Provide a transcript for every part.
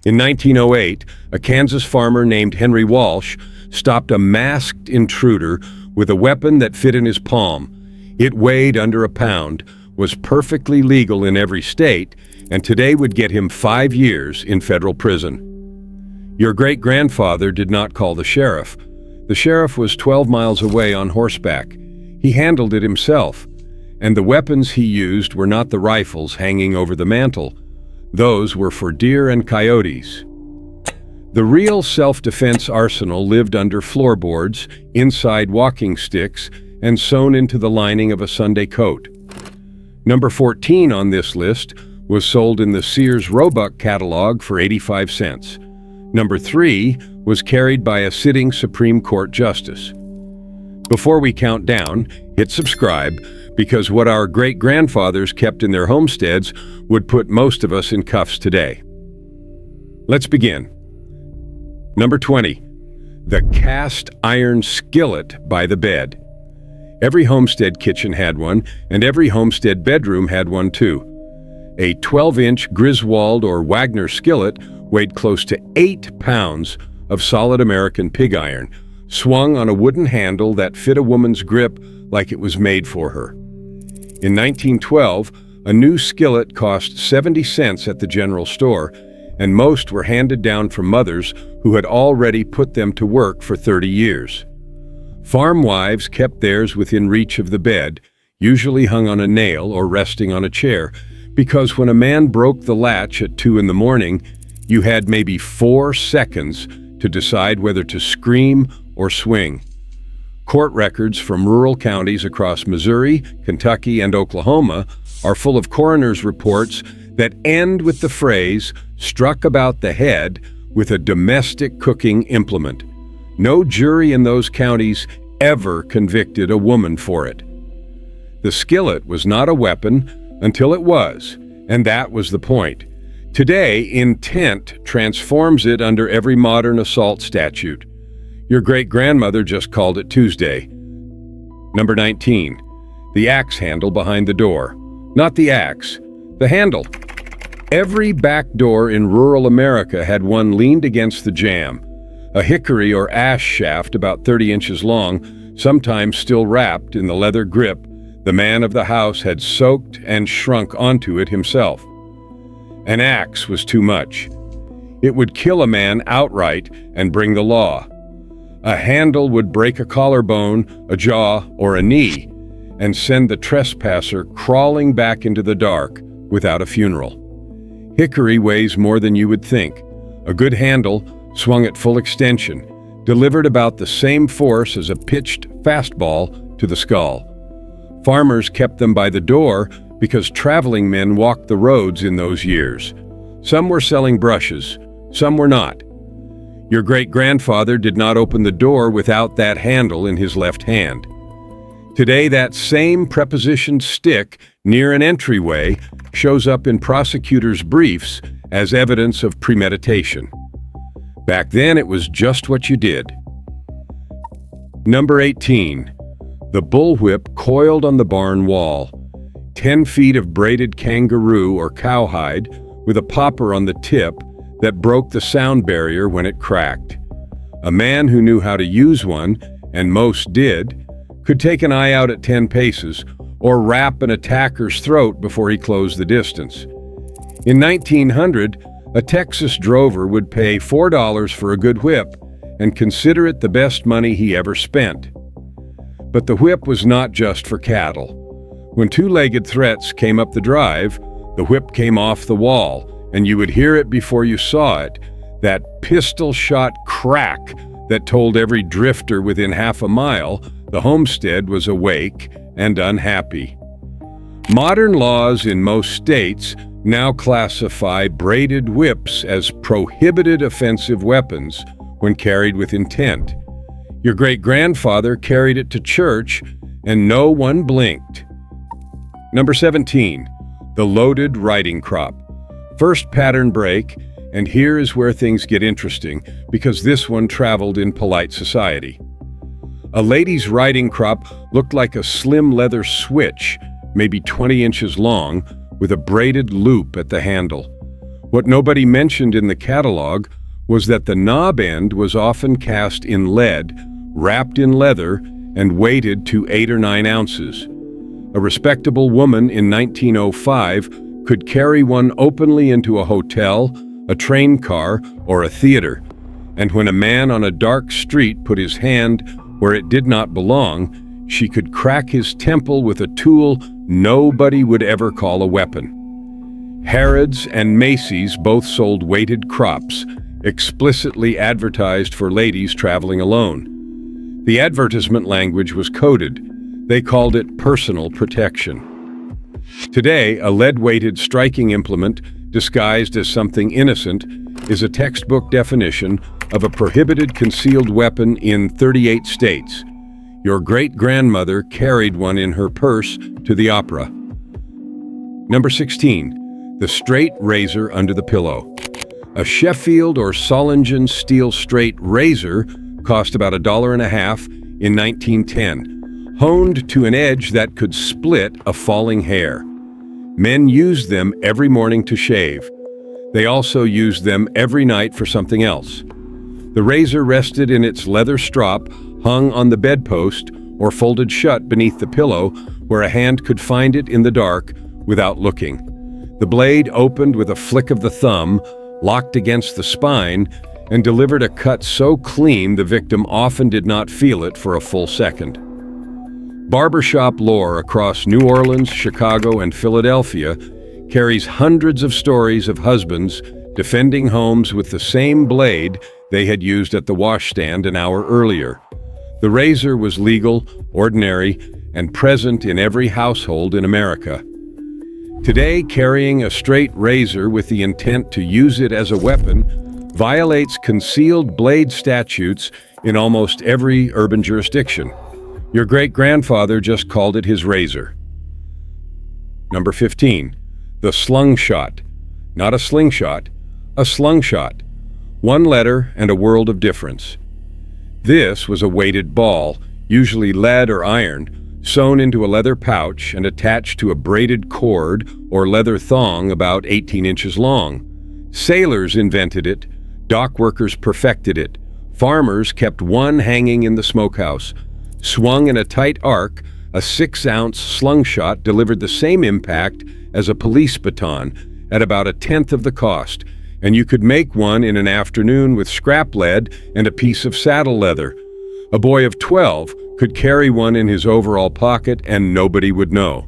In 1908, a Kansas farmer named Henry Walsh stopped a masked intruder with a weapon that fit in his palm. It weighed under a pound, was perfectly legal in every state, and today would get him 5 years in federal prison. Your great-grandfather did not call the sheriff. The sheriff was 12 miles away on horseback. He handled it himself, and the weapons he used were not the rifles hanging over the mantle. Those were for deer and coyotes. The real self-defense arsenal lived under floorboards, inside walking sticks, and sewn into the lining of a Sunday coat. Number 14 on this list was sold in the Sears Roebuck catalog for 85 cents. Number 3 was carried by a sitting Supreme Court justice. Before we count down, hit subscribe, because what our great-grandfathers kept in their homesteads would put most of us in cuffs today. Let's begin. Number 20, the cast iron skillet by the bed. Every homestead kitchen had one, and every homestead bedroom had one too. A 12-inch Griswold or Wagner skillet weighed close to 8 pounds of solid American pig iron, swung on a wooden handle that fit a woman's grip like it was made for her. In 1912, a new skillet cost 70 cents at the general store, and most were handed down from mothers who had already put them to work for 30 years. Farm wives kept theirs within reach of the bed, usually hung on a nail or resting on a chair, because when a man broke the latch at 2 in the morning, you had maybe 4 seconds to decide whether to scream or swing. Court records from rural counties across Missouri, Kentucky, and Oklahoma are full of coroners' reports that end with the phrase, "struck about the head with a domestic cooking implement." No jury in those counties ever convicted a woman for it. The skillet was not a weapon until it was, and that was the point. Today, intent transforms it under every modern assault statute. Your great-grandmother just called it Tuesday. Number 19, the axe handle behind the door. Not the axe, the handle. Every back door in rural America had one leaned against the jamb. A hickory or ash shaft about 30 inches long, sometimes still wrapped in the leather grip the man of the house had soaked and shrunk onto it himself. An axe was too much. It would kill a man outright and bring the law. A handle would break a collarbone, a jaw, or a knee, and send the trespasser crawling back into the dark without a funeral. Hickory weighs more than you would think. A good handle, swung at full extension, delivered about the same force as a pitched fastball to the skull. Farmers kept them by the door because traveling men walked the roads in those years. Some were selling brushes, some were not. Your great-grandfather did not open the door without that handle in his left hand. Today, that same prepositioned stick near an entryway shows up in prosecutors' briefs as evidence of premeditation. Back then, it was just what you did. Number 18, the bullwhip coiled on the barn wall. 10 feet of braided kangaroo or cowhide with a popper on the tip that broke the sound barrier when it cracked. A man who knew how to use one, and most did, could take an eye out at 10 paces or rap an attacker's throat before he closed the distance. In 1900, a Texas drover would pay $4 for a good whip and consider it the best money he ever spent. But the whip was not just for cattle. When two-legged threats came up the drive, the whip came off the wall, and you would hear it before you saw it, that pistol-shot crack that told every drifter within half a mile the homestead was awake and unhappy. Modern laws in most states now classify braided whips as prohibited offensive weapons when carried with intent. Your great-grandfather carried it to church, and no one blinked. Number 17, the loaded riding crop. First pattern break, and here is where things get interesting, because this one traveled in polite society. A lady's riding crop looked like a slim leather switch, maybe 20 inches long, with a braided loop at the handle. What nobody mentioned in the catalog was that the knob end was often cast in lead, wrapped in leather, and weighted to 8 or 9 ounces. A respectable woman in 1905 could carry one openly into a hotel, a train car, or a theater. And when a man on a dark street put his hand where it did not belong, she could crack his temple with a tool nobody would ever call a weapon. Harrods and Macy's both sold weighted crops, explicitly advertised for ladies traveling alone. The advertisement language was coded. They called it personal protection. Today, a lead-weighted striking implement disguised as something innocent is a textbook definition of a prohibited concealed weapon in 38 states. Your great-grandmother carried one in her purse to the opera. Number 16. The straight razor under the pillow. A Sheffield or Solingen steel straight razor cost about $1.50 in 1910, honed to an edge that could split a falling hair. Men used them every morning to shave. They also used them every night for something else. The razor rested in its leather strop, hung on the bedpost, or folded shut beneath the pillow where a hand could find it in the dark without looking. The blade opened with a flick of the thumb, locked against the spine, and delivered a cut so clean the victim often did not feel it for a full second. Barbershop lore across New Orleans, Chicago, and Philadelphia carries hundreds of stories of husbands defending homes with the same blade they had used at the washstand an hour earlier. The razor was legal, ordinary, and present in every household in America. Today, carrying a straight razor with the intent to use it as a weapon violates concealed blade statutes in almost every urban jurisdiction. Your great-grandfather just called it his razor. Number 15. The slungshot. Not a slingshot, a slungshot. One letter and a world of difference. This was a weighted ball, usually lead or iron, sewn into a leather pouch and attached to a braided cord or leather thong about 18 inches long. Sailors invented it, dock workers perfected it, farmers kept one hanging in the smokehouse. Swung in a tight arc, a 6-ounce slungshot delivered the same impact as a police baton at about 1/10 of the cost, and you could make one in an afternoon with scrap lead and a piece of saddle leather. A boy of 12 could carry one in his overall pocket and nobody would know.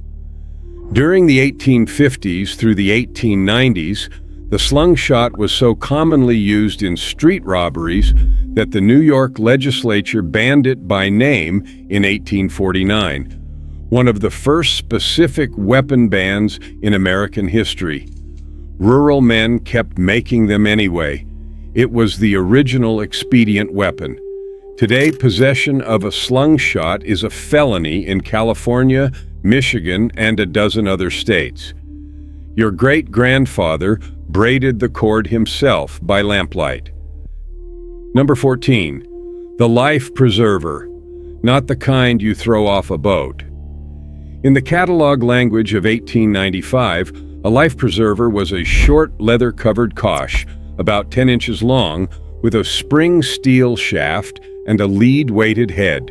During the 1850s through the 1890s, the slungshot was so commonly used in street robberies that the New York legislature banned it by name in 1849, one of the first specific weapon bans in American history. Rural men kept making them anyway. It was the original expedient weapon. Today, possession of a slungshot is a felony in California, Michigan, and a dozen other states. Your great-grandfather braided the cord himself by lamplight. Number 14. The life preserver, not the kind you throw off a boat. In the catalog language of 1895, a life preserver was a short leather-covered cosh, about 10 inches long, with a spring steel shaft and a lead-weighted head.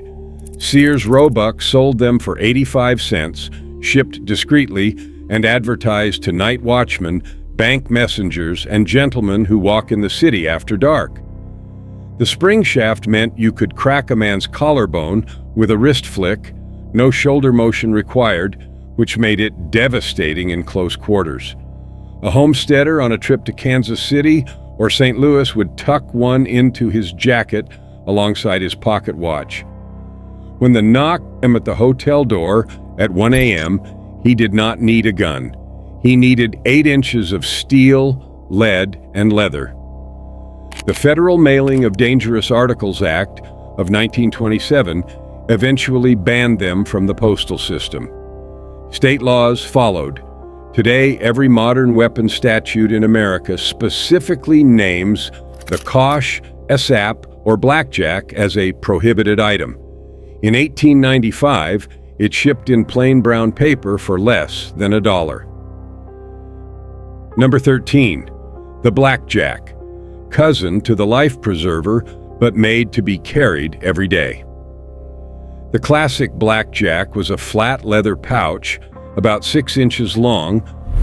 Sears Roebuck sold them for 85 cents, shipped discreetly, and advertised to night watchmen, bank messengers, and gentlemen who walk in the city after dark. The spring shaft meant you could crack a man's collarbone with a wrist flick, no shoulder motion required, which made it devastating in close quarters. A homesteader on a trip to Kansas City or St. Louis would tuck one into his jacket alongside his pocket watch. When the knock came at the hotel door at 1 a.m., he did not need a gun. He needed 8 inches of steel, lead, and leather. The Federal Mailing of Dangerous Articles Act of 1927 eventually banned them from the postal system. State laws followed. Today, every modern weapon statute in America specifically names the cosh, sap, or blackjack as a prohibited item. In 1895, it shipped in plain brown paper for less than $1. Number 13. The blackjack, cousin to the life preserver, but made to be carried every day. The classic blackjack was a flat leather pouch, about 6 inches long,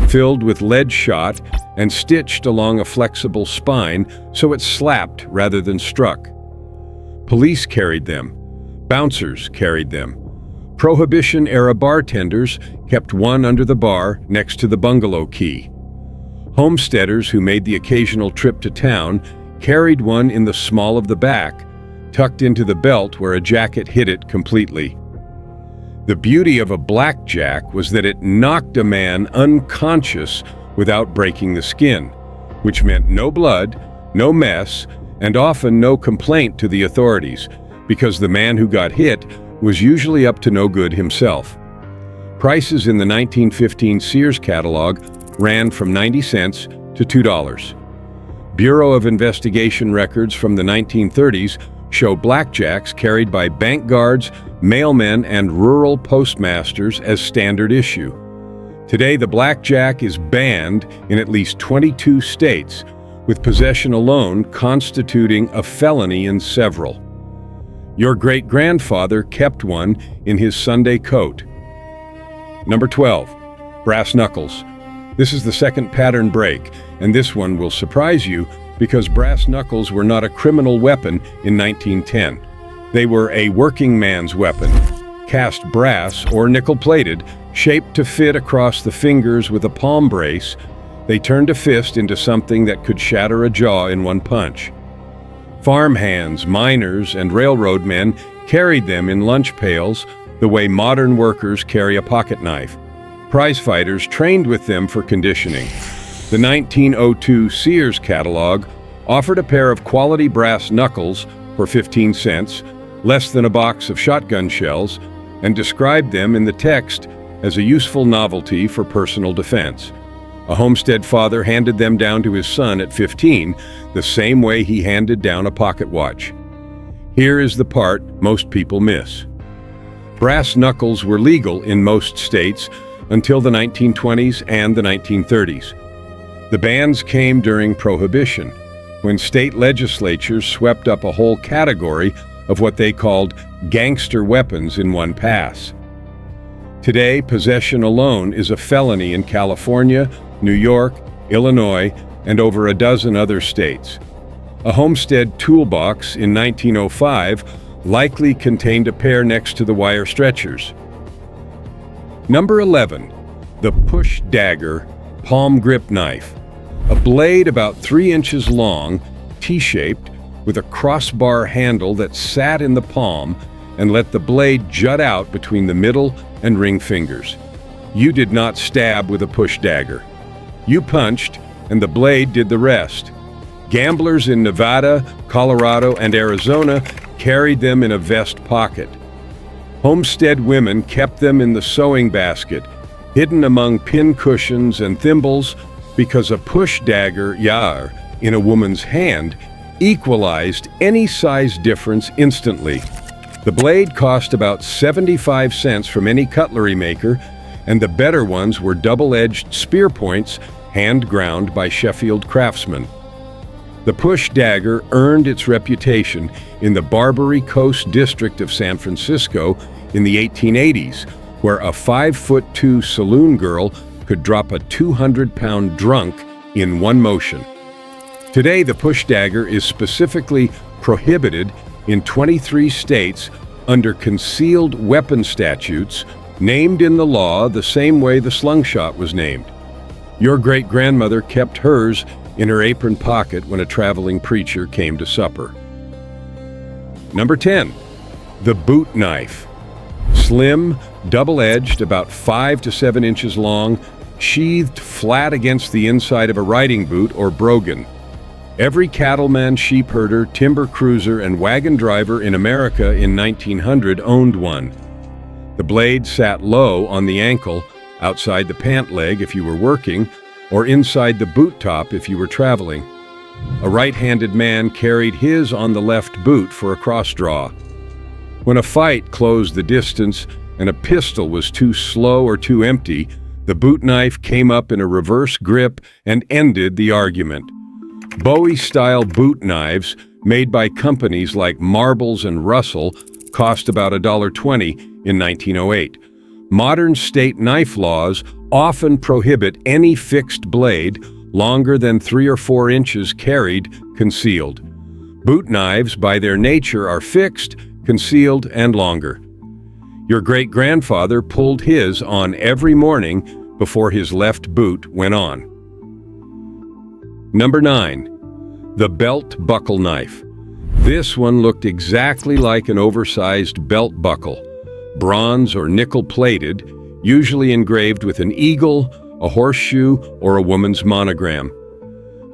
filled with lead shot and stitched along a flexible spine so it slapped rather than struck. Police carried them. Bouncers carried them. Prohibition-era bartenders kept one under the bar next to the bungalow key. Homesteaders who made the occasional trip to town carried one in the small of the back, tucked into the belt where a jacket hid it completely. The beauty of a blackjack was that it knocked a man unconscious without breaking the skin, which meant no blood, no mess, and often no complaint to the authorities, because the man who got hit was usually up to no good himself. Prices in the 1915 Sears catalog ran from 90 cents to $2. Bureau of Investigation records from the 1930s show blackjacks carried by bank guards, mailmen, and rural postmasters as standard issue. Today, the blackjack is banned in at least 22 states, with possession alone constituting a felony in several. Your great-grandfather kept one in his Sunday coat. Number 12, brass knuckles. This is the second pattern break, and this one will surprise you because brass knuckles were not a criminal weapon in 1910. They were a working man's weapon, cast brass or nickel-plated, shaped to fit across the fingers with a palm brace. They turned a fist into something that could shatter a jaw in one punch. Farmhands, miners, and railroad men carried them in lunch pails the way modern workers carry a pocket knife. Prize-fighters trained with them for conditioning. The 1902 Sears catalog offered a pair of quality brass knuckles for 15 cents, less than a box of shotgun shells, and described them in the text as a useful novelty for personal defense. A homestead father handed them down to his son at 15, the same way he handed down a pocket watch. Here is the part most people miss. Brass knuckles were legal in most states until the 1920s and the 1930s. The bans came during Prohibition, when state legislatures swept up a whole category of what they called gangster weapons in one pass. Today, possession alone is a felony in California, New York, Illinois, and over a dozen other states. A homestead toolbox in 1905 likely contained a pair next to the wire stretchers. Number 11, the push dagger palm grip knife. A blade about 3 inches long, T-shaped, with a crossbar handle that sat in the palm and let the blade jut out between the middle and ring fingers. You did not stab with a push dagger. You punched, and the blade did the rest. Gamblers in Nevada, Colorado, and Arizona carried them in a vest pocket. Homestead women kept them in the sewing basket, hidden among pin cushions and thimbles, because a push dagger, in a woman's hand equalized any size difference instantly. The blade cost about 75 cents from any cutlery maker, and the better ones were double-edged spear points hand-ground by Sheffield craftsmen. The push dagger earned its reputation in the Barbary Coast district of San Francisco in the 1880s, where a 5'2" saloon girl could drop a 200-pound drunk in one motion. Today, the push dagger is specifically prohibited in 23 states under concealed weapon statutes, named in the law the same way the slungshot was named. Your great-grandmother kept hers in her apron pocket when a traveling preacher came to supper. Number 10, the boot knife. Slim, double-edged, about 5 to 7 inches long, sheathed flat against the inside of a riding boot or brogan. Every cattleman, sheep herder, timber cruiser, and wagon driver in America in 1900 owned one. The blade sat low on the ankle, outside the pant leg if you were working, or inside the boot top if you were traveling. A right-handed man carried his on the left boot for a cross draw. When a fight closed the distance and a pistol was too slow or too empty, the boot knife came up in a reverse grip and ended the argument. Bowie-style boot knives made by companies like Marbles and Russell cost about $1.20 in 1908. Modern state knife laws often prohibit any fixed blade longer than 3 or 4 inches carried concealed. Boot knives, by their nature, are fixed, concealed, and longer. Your great-grandfather pulled his on every morning before his left boot went on. Number 9. The belt buckle knife. This one looked exactly like an oversized belt buckle, bronze or nickel-plated, usually engraved with an eagle, a horseshoe, or a woman's monogram.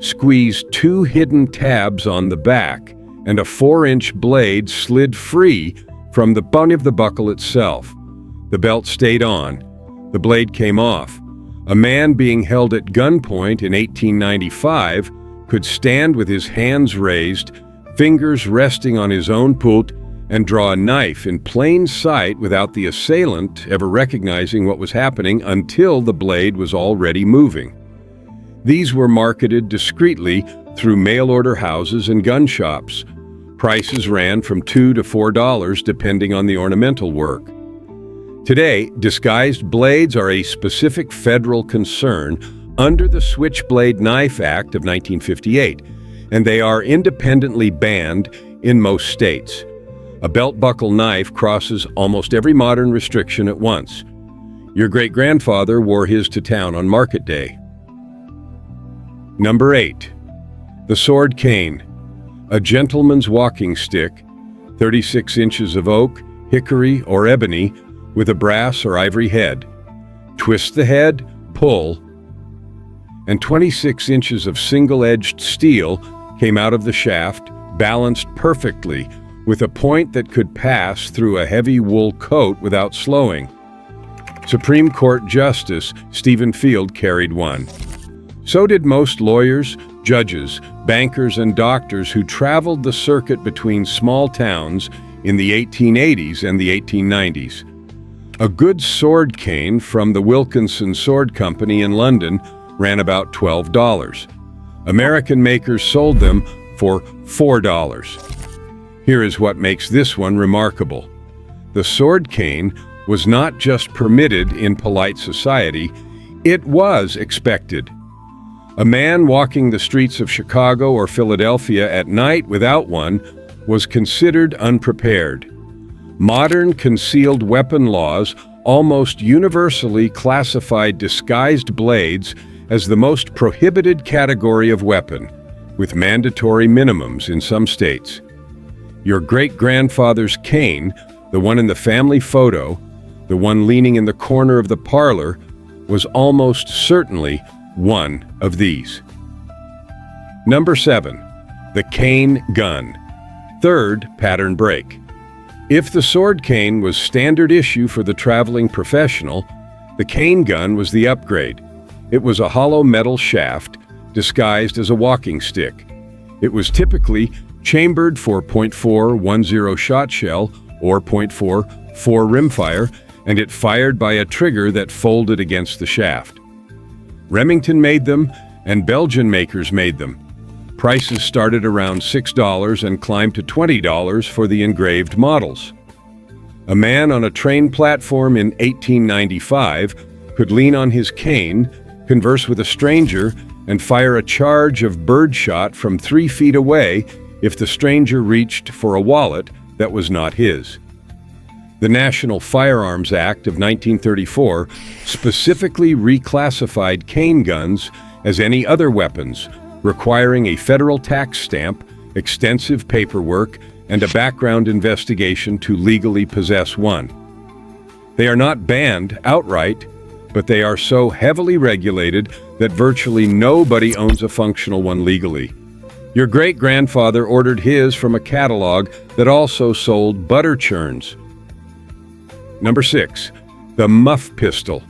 Squeeze 2 hidden tabs on the back, and a 4-inch blade slid free from the butt of the buckle itself. The belt stayed on. The blade came off. A man being held at gunpoint in 1895 could stand with his hands raised, fingers resting on his own pult, and draw a knife in plain sight without the assailant ever recognizing what was happening until the blade was already moving. These were marketed discreetly through mail-order houses and gun shops. Prices ran from $2 to $4 depending on the ornamental work. Today, disguised blades are a specific federal concern under the Switchblade Knife Act of 1958, and they are independently banned in most states. A belt buckle knife crosses almost every modern restriction at once. Your great-grandfather wore his to town on market day. Number 8. The sword cane. A gentleman's walking stick, 36 inches of oak, hickory, or ebony, with a brass or ivory head. Twist the head, pull, and 26 inches of single-edged steel came out of the shaft, balanced perfectly, with a point that could pass through a heavy wool coat without slowing. Supreme Court Justice Stephen Field carried one. So did most lawyers, judges, bankers, and doctors who traveled the circuit between small towns in the 1880s and the 1890s. A good sword cane from the Wilkinson Sword Company in London ran about $12. American makers sold them for $4. Here is what makes this one remarkable. The sword cane was not just permitted in polite society, it was expected. A man walking the streets of Chicago or Philadelphia at night without one was considered unprepared. Modern concealed weapon laws almost universally classified disguised blades as the most prohibited category of weapon, with mandatory minimums in some states. Your great-grandfather's cane, the one in the family photo, the one leaning in the corner of the parlor, was almost certainly one of these. Number 7. The cane gun. Third pattern break. If the sword cane was standard issue for the traveling professional, the cane gun was the upgrade. It was a hollow metal shaft disguised as a walking stick. It was typically chambered for .410 shot shell or .44 rimfire, and it fired by a trigger that folded against the shaft. Remington made them, and Belgian makers made them. Prices started around $6 and climbed to $20 for the engraved models. A man on a train platform in 1895 could lean on his cane, converse with a stranger, and fire a charge of birdshot from 3 feet away if the stranger reached for a wallet that was not his. The National Firearms Act of 1934 specifically reclassified cane guns as any other weapons, requiring a federal tax stamp, extensive paperwork, and a background investigation to legally possess one. They are not banned outright, but they are so heavily regulated that virtually nobody owns a functional one legally. Your great-grandfather ordered his from a catalog that also sold butter churns. Number 6. The muff pistol.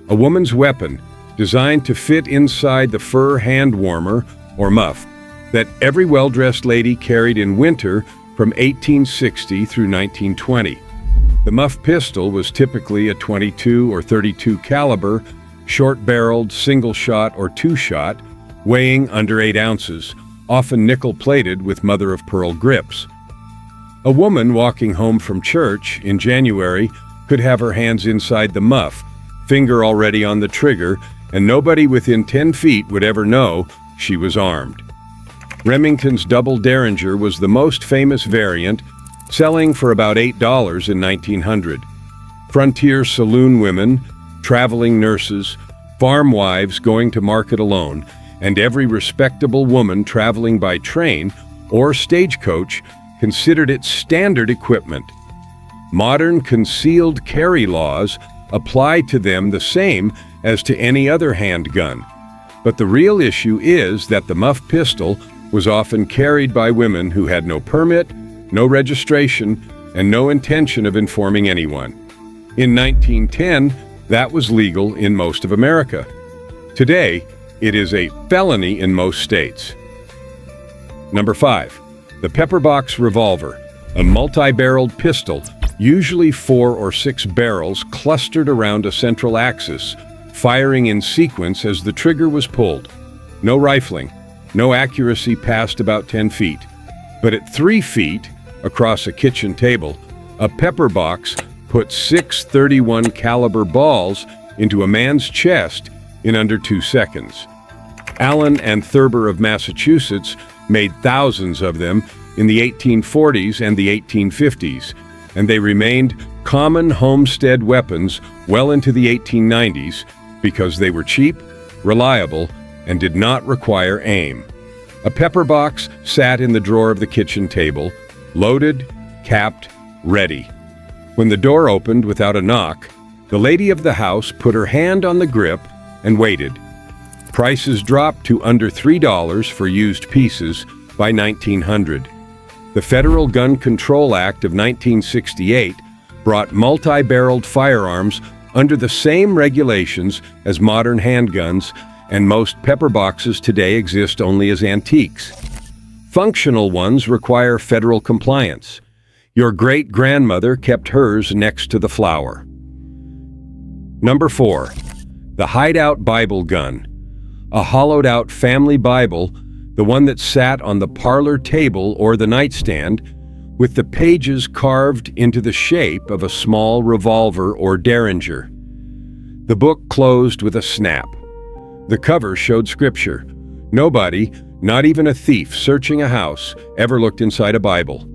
A woman's weapon designed to fit inside the fur hand warmer, or muff, that every well-dressed lady carried in winter from 1860 through 1920. The muff pistol was typically a .22 or .32 caliber, short-barreled, single-shot or two-shot, weighing under 8 ounces, often nickel-plated with mother-of-pearl grips. A woman walking home from church in January could have her hands inside the muff, finger already on the trigger, and nobody within 10 feet would ever know she was armed. Remington's double derringer was the most famous variant, selling for about $8 in 1900. Frontier saloon women, traveling nurses, farm wives going to market alone, and every respectable woman traveling by train or stagecoach considered it standard equipment. Modern concealed carry laws apply to them the same as to any other handgun. But the real issue is that the muff pistol was often carried by women who had no permit, no registration, and no intention of informing anyone. In 1910, that was legal in most of America. Today, it is a felony in most states. Number 5. The pepperbox revolver, a multi-barreled pistol, usually 4 or 6 barrels clustered around a central axis, firing in sequence as the trigger was pulled. No rifling, no accuracy past about 10 feet. But at 3 feet, across a kitchen table, a pepperbox put 6 .31 caliber balls into a man's chest in under 2 seconds. Allen and Thurber of Massachusetts made thousands of them in the 1840s and the 1850s, and they remained common homestead weapons well into the 1890s because they were cheap, reliable, and did not require aim. A pepperbox sat in the drawer of the kitchen table, loaded, capped, ready. When the door opened without a knock, the lady of the house put her hand on the grip and waited. Prices dropped to under $3 for used pieces by 1900. The Federal Gun Control Act of 1968 brought multi-barreled firearms under the same regulations as modern handguns, and most pepperboxes today exist only as antiques. Functional ones require federal compliance. Your great-grandmother kept hers next to the flower. Number 4. The hideout Bible gun. A hollowed-out family Bible, the one that sat on the parlor table or the nightstand, with the pages carved into the shape of a small revolver or derringer. The book closed with a snap. The cover showed scripture. Nobody, not even a thief searching a house, ever looked inside a Bible.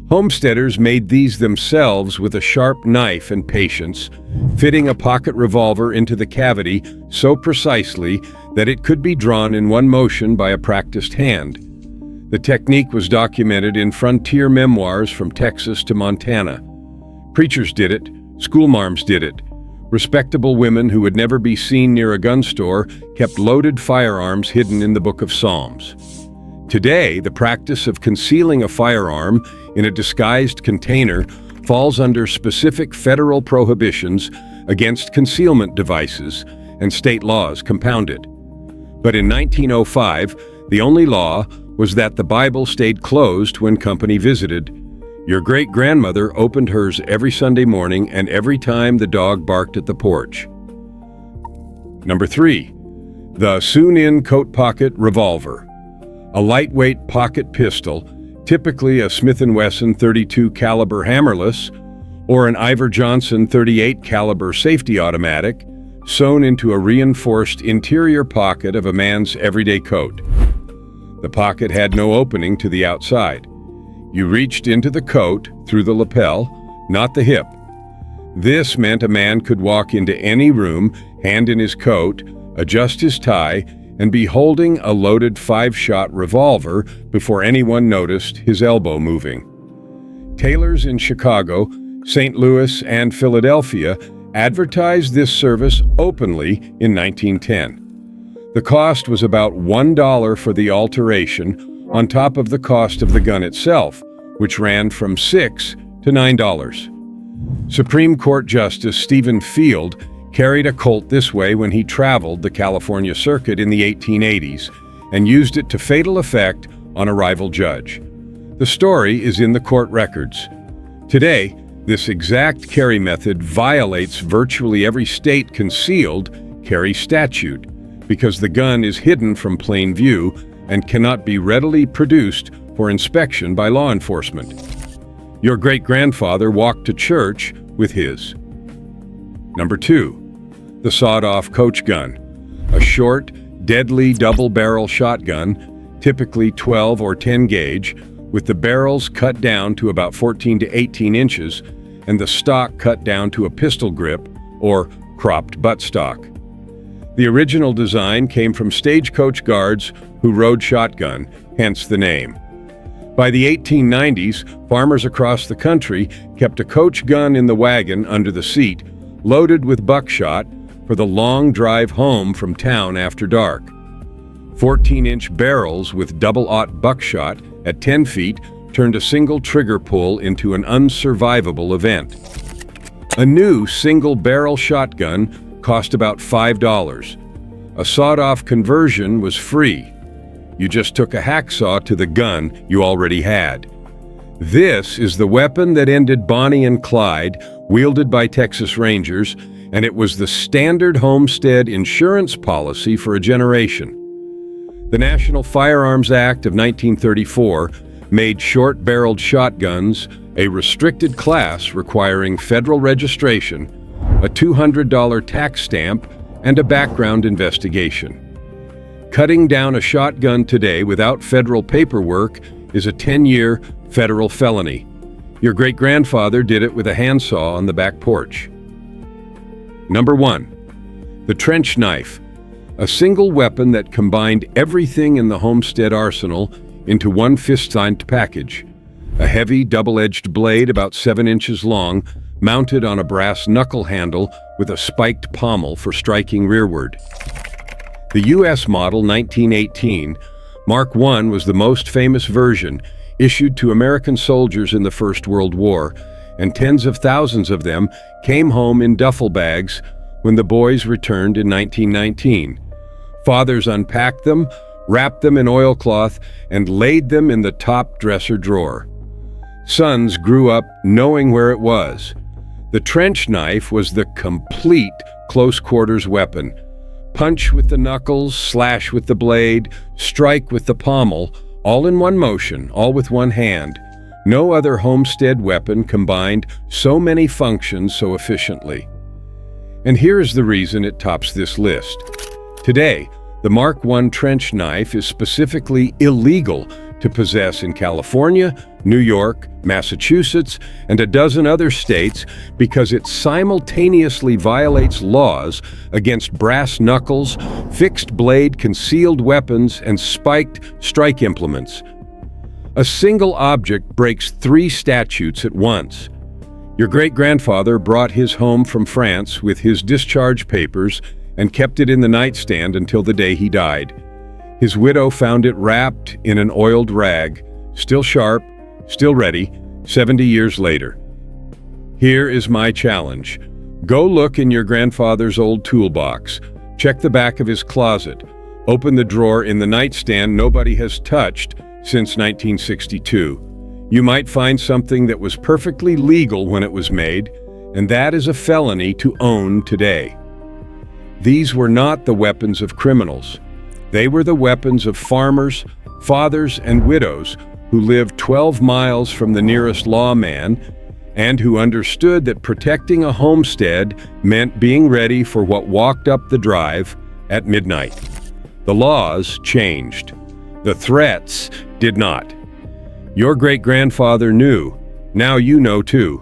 Homesteaders made these themselves with a sharp knife and patience, fitting a pocket revolver into the cavity so precisely that it could be drawn in one motion by a practiced hand. The technique was documented in frontier memoirs from Texas to Montana. Preachers did it, schoolmarms did it. Respectable women who would never be seen near a gun store kept loaded firearms hidden in the Book of Psalms. Today, the practice of concealing a firearm in a disguised container falls under specific federal prohibitions against concealment devices, and state laws compound it. But in 1905, the only law was that the Bible stayed closed when company visited. Your great-grandmother opened hers every Sunday morning and every time the dog barked at the porch. Number 3. The sewn-in coat pocket revolver. A lightweight pocket pistol, typically a Smith & Wesson .32 caliber hammerless or an Iver Johnson .38 caliber safety automatic, sewn into a reinforced interior pocket of a man's everyday coat. The pocket had no opening to the outside. You reached into the coat through the lapel, not the hip. This meant a man could walk into any room, hand in his coat, adjust his tie, and be holding a loaded 5-shot revolver before anyone noticed his elbow moving. Tailors in Chicago, St. Louis, and Philadelphia advertised this service openly in 1910. The cost was about $1 for the alteration on top of the cost of the gun itself, which ran from $6 to $9. Supreme Court Justice Stephen Field carried a Colt this way when he traveled the California circuit in the 1880s and used it to fatal effect on a rival judge. The story is in the court records. Today, this exact carry method violates virtually every state concealed carry statute because the gun is hidden from plain view and cannot be readily produced for inspection by law enforcement. Your great-grandfather walked to church with his. Number 2, the sawed-off coach gun, a short, deadly double-barrel shotgun, typically 12 or 10 gauge, with the barrels cut down to about 14 to 18 inches and the stock cut down to a pistol grip or cropped buttstock. The original design came from stagecoach guards who rode shotgun, hence the name. By the 1890s, farmers across the country kept a coach gun in the wagon under the seat, loaded with buckshot for the long drive home from town after dark. 14-inch barrels with double-aught buckshot at 10 feet turned a single trigger pull into an unsurvivable event. A new single-barrel shotgun cost about $5. A sawed-off conversion was free. You just took a hacksaw to the gun you already had. This is the weapon that ended Bonnie and Clyde, wielded by Texas Rangers, and it was the standard homestead insurance policy for a generation. The National Firearms Act of 1934 made short-barreled shotguns a restricted class requiring federal registration, a $200 tax stamp, and a background investigation. Cutting down a shotgun today without federal paperwork is a 10-year federal felony. Your great-grandfather did it with a handsaw on the back porch. Number 1, the trench knife, a single weapon that combined everything in the homestead arsenal into one fist-sized package. A heavy, double-edged blade about 7 inches long, mounted on a brass knuckle handle with a spiked pommel for striking rearward. The U.S. model 1918 Mark I was the most famous version, issued to American soldiers in the First World War, and tens of thousands of them came home in duffel bags when the boys returned in 1919. Fathers unpacked them, wrapped them in oilcloth, and laid them in the top dresser drawer. Sons grew up knowing where it was. The trench knife was the complete close-quarters weapon. Punch with the knuckles, slash with the blade, strike with the pommel, all in one motion, all with one hand. No other homestead weapon combined so many functions so efficiently. And here is the reason it tops this list. Today, the Mark I trench knife is specifically illegal to possess in California, New York, Massachusetts, and a dozen other states because it simultaneously violates laws against brass knuckles, fixed blade concealed weapons, and spiked strike implements. A single object breaks 3 statutes at once. Your great-grandfather brought his home from France with his discharge papers and kept it in the nightstand until the day he died. His widow found it wrapped in an oiled rag, still sharp, still ready, 70 years later. Here is my challenge. Go look in your grandfather's old toolbox. Check the back of his closet. Open the drawer in the nightstand nobody has touched since 1962. You might find something that was perfectly legal when it was made, and that is a felony to own today. These were not the weapons of criminals. They were the weapons of farmers, fathers, and widows who lived 12 miles from the nearest lawman and who understood that protecting a homestead meant being ready for what walked up the drive at midnight. The laws changed. The threats did not. Your great-grandfather knew. Now you know too.